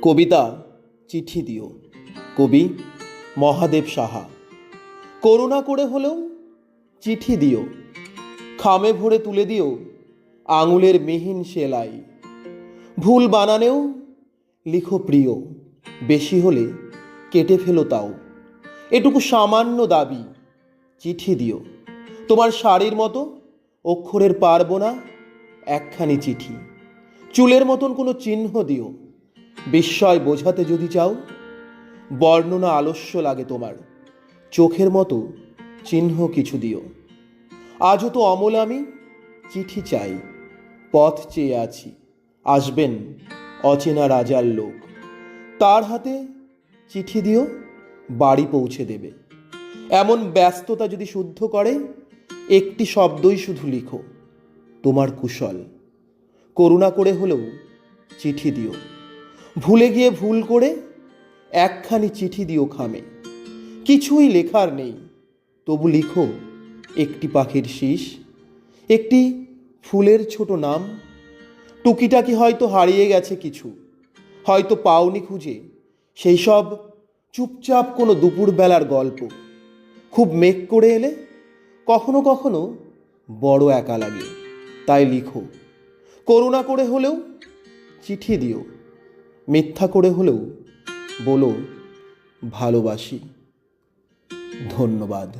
কবিতা চিঠি দিও। কবি মহাদেব সাহা। করুণা করে হলেও চিঠি দিও, খামে ভরে তুলে দিও আঙুলের মিহিন সেলাই। ভুল বানানেও লিখো প্রিয়, বেশি হলে কেটে ফেলো তাও। এটুকু সামান্য দাবি, চিঠি দিও। তোমার শাড়ির মতো অক্ষরের পারবো না একখানি চিঠি। চুলের মতন কোনো চিহ্ন দিও, বিস্ময় বোঝাতে যদি চাও। বর্ণনা আলস্য লাগে তোমার, চোখের মতো চিহ্ন কিছু দিও। আজও তো অমল আমি চিঠি চাই, পথ চেয়ে আছি আসবেন অচেনা রাজার লোক। তার হাতে চিঠি দিও, বাড়ি পৌঁছে দেবে। এমন ব্যস্ততা যদি শুদ্ধ করে, একটি শব্দই শুধু লিখো, তোমার কুশল। করুণা করে হলেও চিঠি দিও। ভুলে গিয়ে ভুল করে একখানি চিঠি দিও খামে। কিছুই লেখার নেই, তবু লিখো একটি পাখির শীষ, একটি ফুলের ছোট নাম। টুকিটাকি হয়তো হারিয়ে গেছে কিছু, হয়তো পাওনি খুঁজে সেই সব চুপচাপ কোনো দুপুরবেলার গল্প। খুব মেঘ করে এলে কখনো কখনো বড় একা লাগে, তাই লিখো। করুণা করে হলেও চিঠি দিও, মিথ্যা করে হলেও বলো ভালোবাসি। ধন্যবাদ।